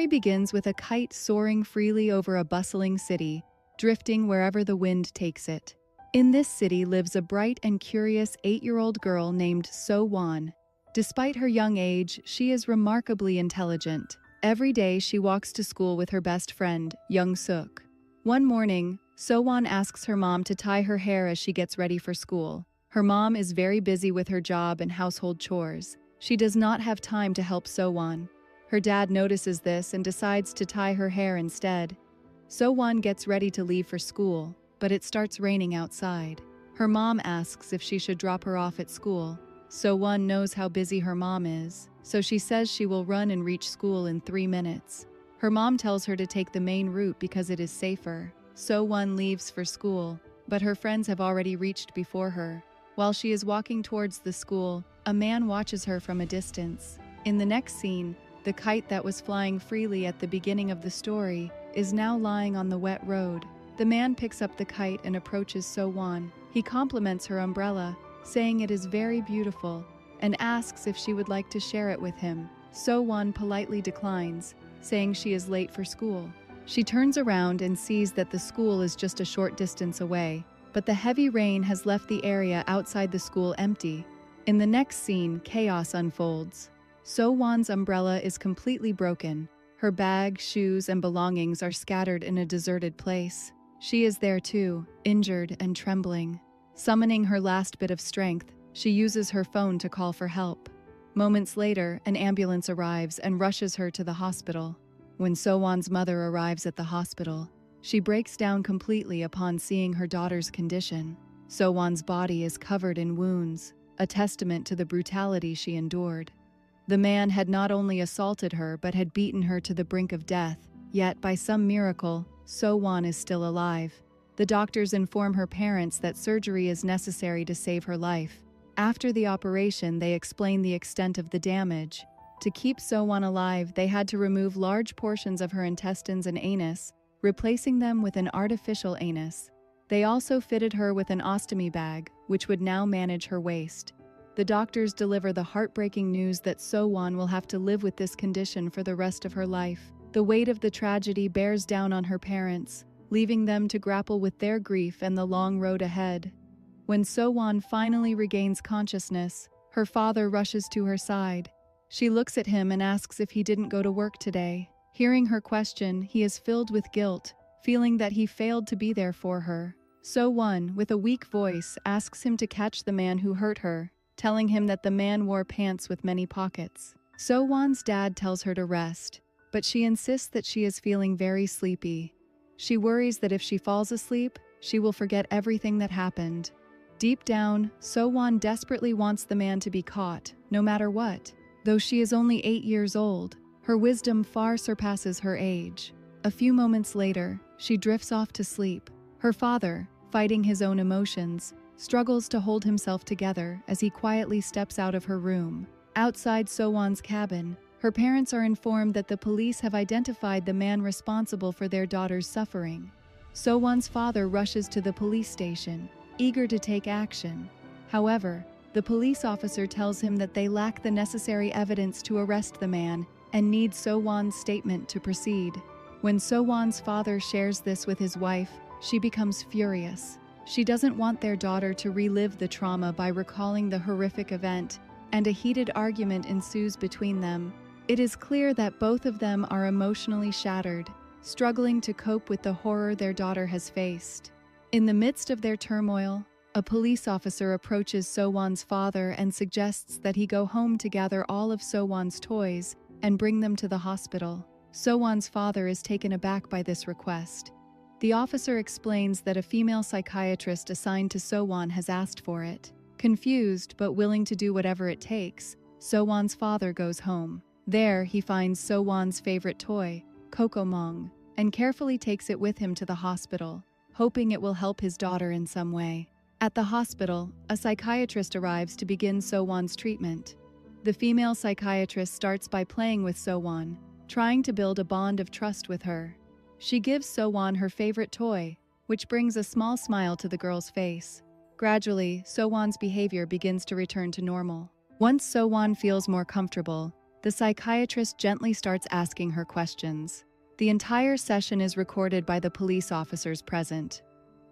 story begins with a kite soaring freely over a bustling city, drifting wherever the wind takes it. In this city lives a bright and curious 8-year-old girl named So-won. Despite her young age, she is remarkably intelligent. Every day she walks to school with her best friend, Young-suk. One morning, So-won asks her mom to tie her hair as she gets ready for school. Her mom is very busy with her job and household chores. She does not have time to help So-won. Her dad notices this and decides to tie her hair instead. So-won gets ready to leave for school, but it starts raining outside. Her mom asks if she should drop her off at school. So-won knows how busy her mom is, so she says she will run and reach school in 3 minutes. Her mom tells her to take the main route because it is safer. So-won leaves for school, but her friends have already reached before her. While she is walking towards the school, a man watches her from a distance. In the next scene, the kite that was flying freely at the beginning of the story is now lying on the wet road. The man picks up the kite and approaches So-won. He compliments her umbrella, saying it is very beautiful, and asks if she would like to share it with him. So-won politely declines, saying she is late for school. She turns around and sees that the school is just a short distance away, but the heavy rain has left the area outside the school empty. In the next scene, chaos unfolds. So-won's umbrella is completely broken. Her bag, shoes, and belongings are scattered in a deserted place. She is there too, injured and trembling. Summoning her last bit of strength, she uses her phone to call for help. Moments later, an ambulance arrives and rushes her to the hospital. When So-won's mother arrives at the hospital, she breaks down completely upon seeing her daughter's condition. So-won's body is covered in wounds, a testament to the brutality she endured. The man had not only assaulted her but had beaten her to the brink of death, yet by some miracle, So-won is still alive. The doctors inform her parents that surgery is necessary to save her life. After the operation, they explain the extent of the damage. To keep So-won alive, they had to remove large portions of her intestines and anus, replacing them with an artificial anus. They also fitted her with an ostomy bag, which would now manage her waist. The doctors deliver the heartbreaking news that So-won will have to live with this condition for the rest of her life. The weight of the tragedy bears down on her parents, leaving them to grapple with their grief and the long road ahead. When So-won finally regains consciousness, her father rushes to her side. She looks at him and asks if he didn't go to work today. Hearing her question, he is filled with guilt, feeling that he failed to be there for her. So-won, with a weak voice, asks him to catch the man who hurt her, telling him that the man wore pants with many pockets. So-won's dad tells her to rest, but she insists that she is feeling very sleepy. She worries that if she falls asleep, she will forget everything that happened. Deep down, So-won desperately wants the man to be caught, no matter what. Though she is only 8 years old, her wisdom far surpasses her age. A few moments later, she drifts off to sleep. Her father, fighting his own emotions, struggles to hold himself together as he quietly steps out of her room. Outside So-won's cabin, her parents are informed that the police have identified the man responsible for their daughter's suffering. So-won's father rushes to the police station, eager to take action. However, the police officer tells him that they lack the necessary evidence to arrest the man and need So-won's statement to proceed. When So-won's father shares this with his wife, she becomes furious. She doesn't want their daughter to relive the trauma by recalling the horrific event, and a heated argument ensues between them. It is clear that both of them are emotionally shattered, struggling to cope with the horror their daughter has faced. In the midst of their turmoil, a police officer approaches So-won's father and suggests that he go home to gather all of So-won's toys and bring them to the hospital. So-won's father is taken aback by this request. The officer explains that a female psychiatrist assigned to So-won has asked for it. Confused but willing to do whatever it takes, So-won's father goes home. There, he finds So-won's favorite toy, Kokomong, and carefully takes it with him to the hospital, hoping it will help his daughter in some way. At the hospital, a psychiatrist arrives to begin So-won's treatment. The female psychiatrist starts by playing with So-won, trying to build a bond of trust with her. She gives So-won her favorite toy, which brings a small smile to the girl's face. Gradually, So-won's behavior begins to return to normal. Once So-won feels more comfortable, The psychiatrist gently starts asking her questions. The entire session is recorded by the police officers present.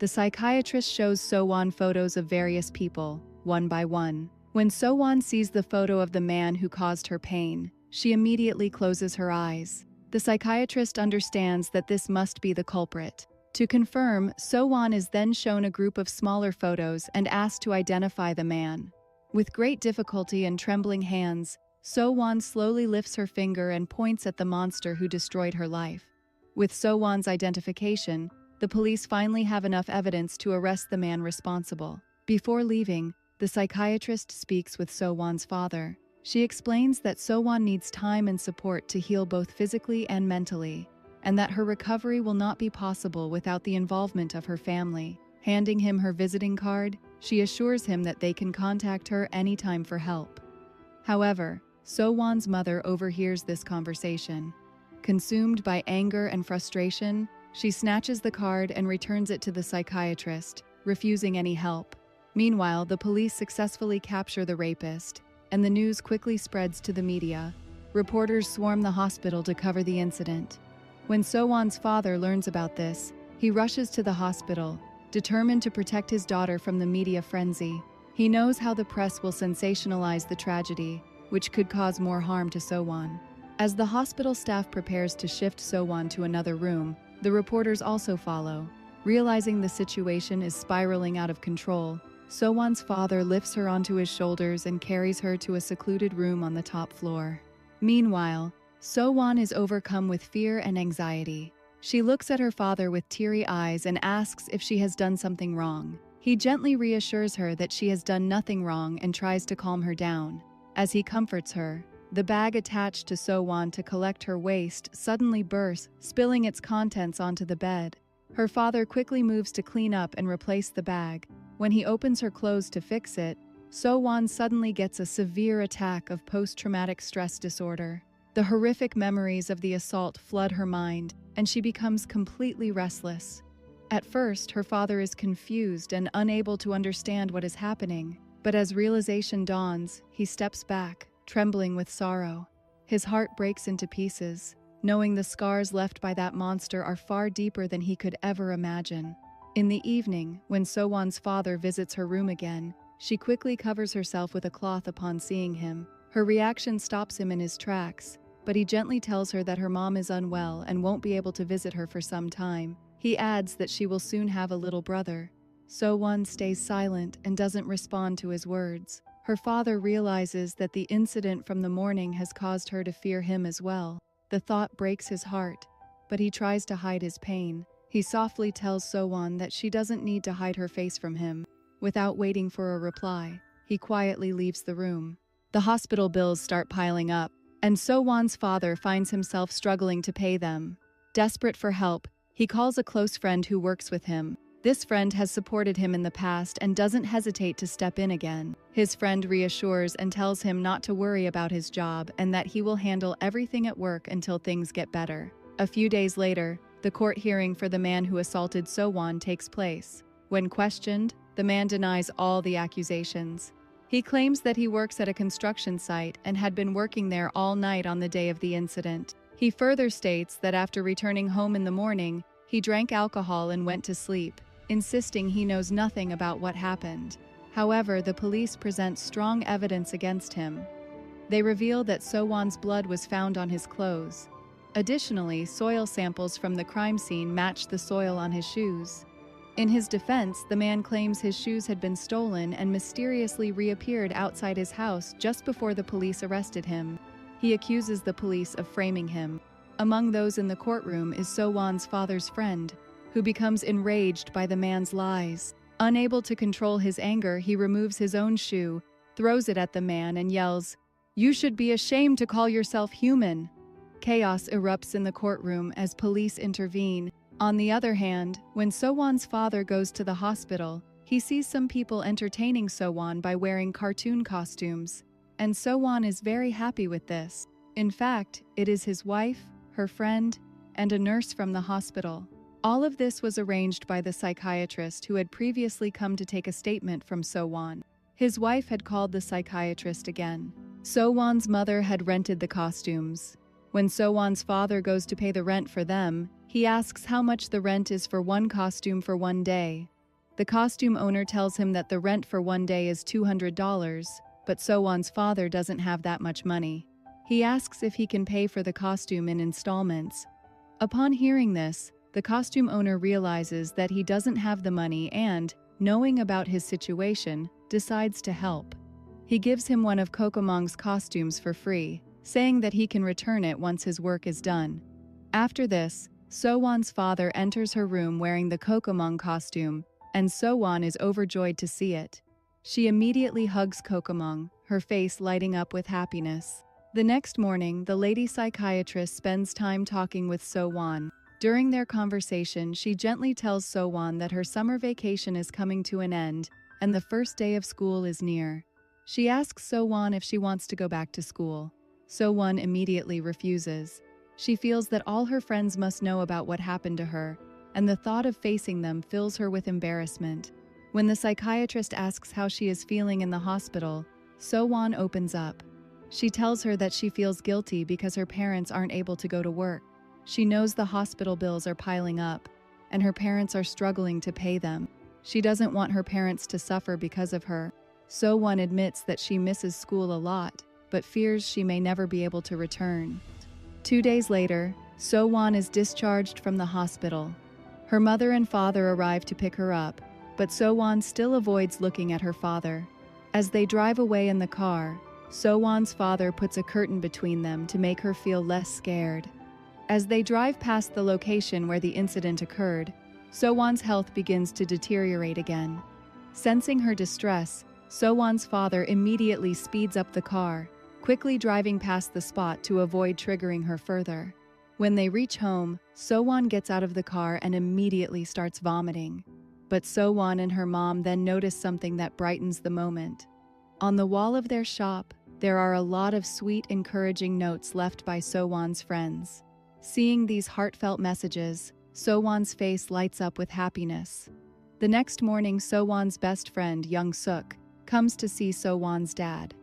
The psychiatrist shows So-won photos of various people, one by one. When So-won sees the photo of the man who caused her pain, she immediately closes her eyes. The psychiatrist understands that this must be the culprit. To confirm, So-won is then shown a group of smaller photos and asked to identify the man. With great difficulty and trembling hands, So-won slowly lifts her finger and points at the monster who destroyed her life. With So-won's identification, the police finally have enough evidence to arrest the man responsible. Before leaving, the psychiatrist speaks with So-won's father. She explains that So-won needs time and support to heal both physically and mentally, and that her recovery will not be possible without the involvement of her family. Handing him her visiting card, she assures him that they can contact her anytime for help. However, So-won's mother overhears this conversation. Consumed by anger and frustration, she snatches the card and returns it to the psychiatrist, refusing any help. Meanwhile, the police successfully capture the rapist, and the news quickly spreads to the media. Reporters swarm the hospital to cover the incident. When So-won's father learns about this, he rushes to the hospital, determined to protect his daughter from the media frenzy. He knows how the press will sensationalize the tragedy, which could cause more harm to So-won. As the hospital staff prepares to shift So-won to another room, the reporters also follow. Realizing the situation is spiraling out of control, So-won's father lifts her onto his shoulders and carries her to a secluded room on the top floor. Meanwhile, So-won is overcome with fear and anxiety. She looks at her father with teary eyes and asks if she has done something wrong. He gently reassures her that she has done nothing wrong and tries to calm her down. As he comforts her, the bag attached to So-won to collect her waste suddenly bursts, spilling its contents onto the bed. Her father quickly moves to clean up and replace the bag. When he opens her clothes to fix it, So-won suddenly gets a severe attack of post-traumatic stress disorder. The horrific memories of the assault flood her mind, and she becomes completely restless. At first, her father is confused and unable to understand what is happening, but as realization dawns, he steps back, trembling with sorrow. His heart breaks into pieces, knowing the scars left by that monster are far deeper than he could ever imagine. In the evening, when So-won's father visits her room again, she quickly covers herself with a cloth upon seeing him. Her reaction stops him in his tracks, but he gently tells her that her mom is unwell and won't be able to visit her for some time. He adds that she will soon have a little brother. So-won stays silent and doesn't respond to his words. Her father realizes that the incident from the morning has caused her to fear him as well. The thought breaks his heart, but he tries to hide his pain. He softly tells So-won that she doesn't need to hide her face from him. Without waiting for a reply, he quietly leaves the room. The hospital bills start piling up, and So-won's father finds himself struggling to pay them. Desperate for help, he calls a close friend who works with him. This friend has supported him in the past and doesn't hesitate to step in again. His friend reassures and tells him not to worry about his job and that he will handle everything at work until things get better. A few days later, the court hearing for the man who assaulted So-won takes place. When questioned, the man denies all the accusations. He claims that he works at a construction site and had been working there all night on the day of the incident. He further states that after returning home in the morning, he drank alcohol and went to sleep, insisting he knows nothing about what happened. However, the police present strong evidence against him. They reveal that So-won's blood was found on his clothes. Additionally, soil samples from the crime scene matched the soil on his shoes. In his defense, the man claims his shoes had been stolen and mysteriously reappeared outside his house just before the police arrested him. He accuses the police of framing him. Among those in the courtroom is So-won's father's friend, who becomes enraged by the man's lies. Unable to control his anger, he removes his own shoe, throws it at the man, and yells, "You should be ashamed to call yourself human!" Chaos erupts in the courtroom as police intervene. On the other hand, when So-won's father goes to the hospital, he sees some people entertaining So-won by wearing cartoon costumes, and So-won is very happy with this. In fact, it is his wife, her friend, and a nurse from the hospital. All of this was arranged by the psychiatrist who had previously come to take a statement from So-won. His wife had called the psychiatrist again. So-won's mother had rented the costumes. When So-won's father goes to pay the rent for them, he asks how much the rent is for one costume for one day. The costume owner tells him that the rent for one day is $200, but So-won's father doesn't have that much money. He asks if he can pay for the costume in installments. Upon hearing this, the costume owner realizes that he doesn't have the money and, knowing about his situation, decides to help. He gives him one of Kokomong's costumes for free, saying that he can return it once his work is done. After this, So-won's father enters her room wearing the Kokomong costume, and So-won is overjoyed to see it. She immediately hugs Kokomong, her face lighting up with happiness. The next morning, the lady psychiatrist spends time talking with So-won. During their conversation, she gently tells So-won that her summer vacation is coming to an end, and the first day of school is near. She asks So-won if she wants to go back to school. So-won immediately refuses. She feels that all her friends must know about what happened to her, and the thought of facing them fills her with embarrassment. When the psychiatrist asks how she is feeling in the hospital, So-won opens up. She tells her that she feels guilty because her parents aren't able to go to work. She knows the hospital bills are piling up, and her parents are struggling to pay them. She doesn't want her parents to suffer because of her. So-won admits that she misses school a lot, but fears she may never be able to return. 2 days later, So-won is discharged from the hospital. Her mother and father arrive to pick her up, but So-won still avoids looking at her father. As they drive away in the car, So-won's father puts a curtain between them to make her feel less scared. As they drive past the location where the incident occurred, So-won's health begins to deteriorate again. Sensing her distress, So-won's father immediately speeds up the car, quickly driving past the spot to avoid triggering her further. When they reach home, So-won gets out of the car and immediately starts vomiting. But So-won and her mom then notice something that brightens the moment. On the wall of their shop, there are a lot of sweet, encouraging notes left by So-won's friends. Seeing these heartfelt messages, So-won's face lights up with happiness. The next morning, So-won's best friend, Young-suk, comes to see So-won's dad.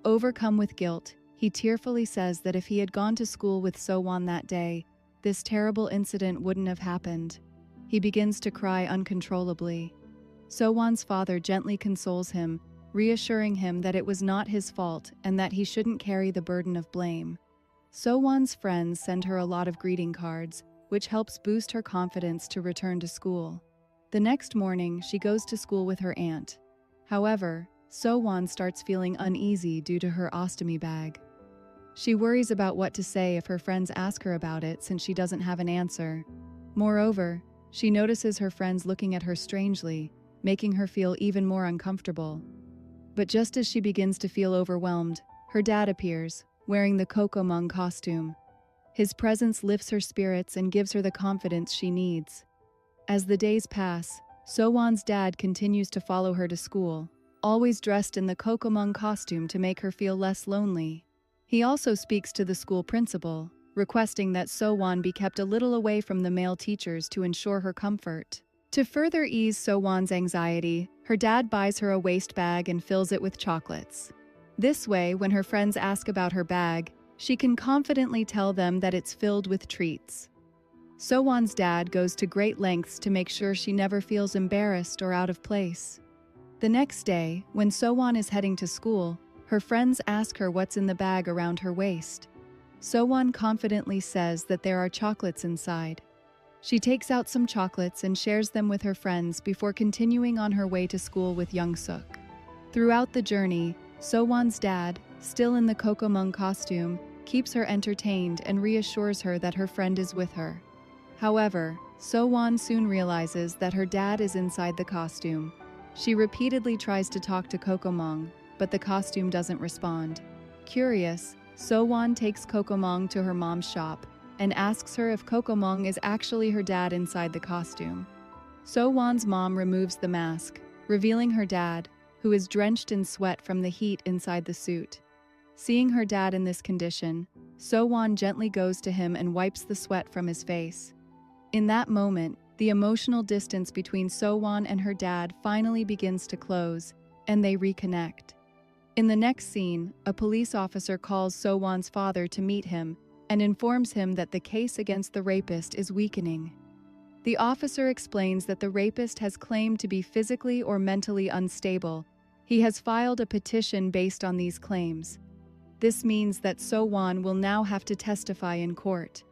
Overcome with guilt, he tearfully says that if he had gone to school with So-won that day, this terrible incident wouldn't have happened. He begins to cry uncontrollably. So-won's father gently consoles him, reassuring him that it was not his fault and that he shouldn't carry the burden of blame. So-won's friends send her a lot of greeting cards, which helps boost her confidence to return to school. The next morning, she goes to school with her aunt. However, So-won starts feeling uneasy due to her ostomy bag. She worries about what to say if her friends ask her about it since she doesn't have an answer. Moreover, she notices her friends looking at her strangely, making her feel even more uncomfortable. But just as she begins to feel overwhelmed, her dad appears, wearing the Kokomong costume. His presence lifts her spirits and gives her the confidence she needs. As the days pass, So-won's dad continues to follow her to school, always dressed in the Kokomong costume to make her feel less lonely. He also speaks to the school principal, requesting that So-won be kept a little away from the male teachers to ensure her comfort. To further ease So-won's anxiety, her dad buys her a waste bag and fills it with chocolates. This way, when her friends ask about her bag, she can confidently tell them that it's filled with treats. So-won's dad goes to great lengths to make sure she never feels embarrassed or out of place. The next day, when So-won is heading to school, her friends ask her what's in the bag around her waist. So-won confidently says that there are chocolates inside. She takes out some chocolates and shares them with her friends before continuing on her way to school with Young-suk. Throughout the journey, So-won's dad, still in the Kokomong costume, keeps her entertained and reassures her that her friend is with her. However, So-won soon realizes that her dad is inside the costume. She repeatedly tries to talk to Kokomong, but the costume doesn't respond. Curious, So-won takes Kokomong to her mom's shop and asks her if Kokomong is actually her dad inside the costume. So-won's mom removes the mask, revealing her dad, who is drenched in sweat from the heat inside the suit. Seeing her dad in this condition, So-won gently goes to him and wipes the sweat from his face. In that moment, the emotional distance between So-won and her dad finally begins to close, and they reconnect. In the next scene, a police officer calls So-won's father to meet him and informs him that the case against the rapist is weakening. The officer explains that the rapist has claimed to be physically or mentally unstable. He has filed a petition based on these claims. This means that So-won will now have to testify in court.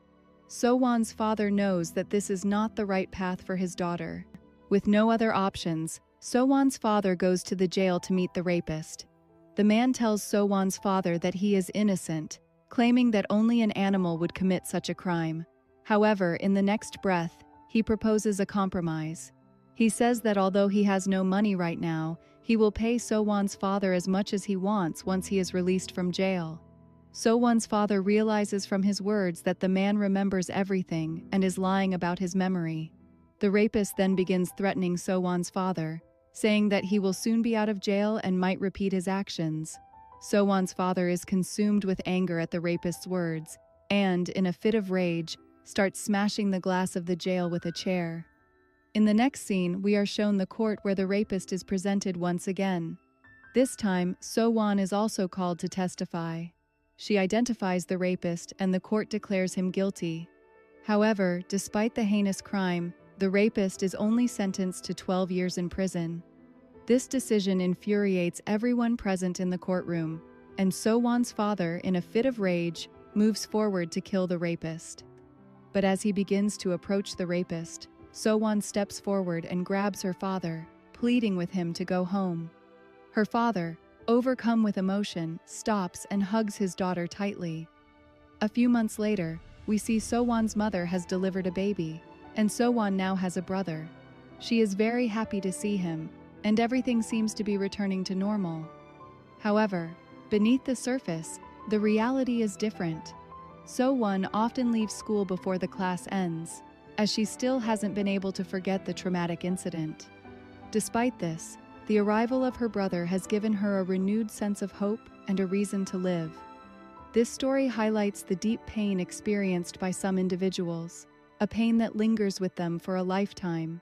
So-won's father knows that this is not the right path for his daughter. With no other options, So-won's father goes to the jail to meet the rapist. The man tells So-won's father that he is innocent, claiming that only an animal would commit such a crime. However, in the next breath, he proposes a compromise. He says that although he has no money right now, he will pay So-won's father as much as he wants once he is released from jail. So-won's father realizes from his words that the man remembers everything and is lying about his memory. The rapist then begins threatening So-won's father, saying that he will soon be out of jail and might repeat his actions. So-won's father is consumed with anger at the rapist's words and, in a fit of rage, starts smashing the glass of the jail with a chair. In the next scene, we are shown the court where the rapist is presented once again. This time, So-won is also called to testify. She identifies the rapist and the court declares him guilty. However, despite the heinous crime, the rapist is only sentenced to 12 years in prison. This decision infuriates everyone present in the courtroom, and So-won's father, in a fit of rage, moves forward to kill the rapist. But as he begins to approach the rapist, So-won steps forward and grabs her father, pleading with him to go home. Her father, overcome with emotion, stops and hugs his daughter tightly. A few months later, we see So-won's mother has delivered a baby, and So-won now has a brother. She is very happy to see him, and everything seems to be returning to normal. However, beneath the surface, the reality is different. So-won often leaves school before the class ends, as she still hasn't been able to forget the traumatic incident. Despite this, the arrival of her brother has given her a renewed sense of hope and a reason to live. This story highlights the deep pain experienced by some individuals, a pain that lingers with them for a lifetime.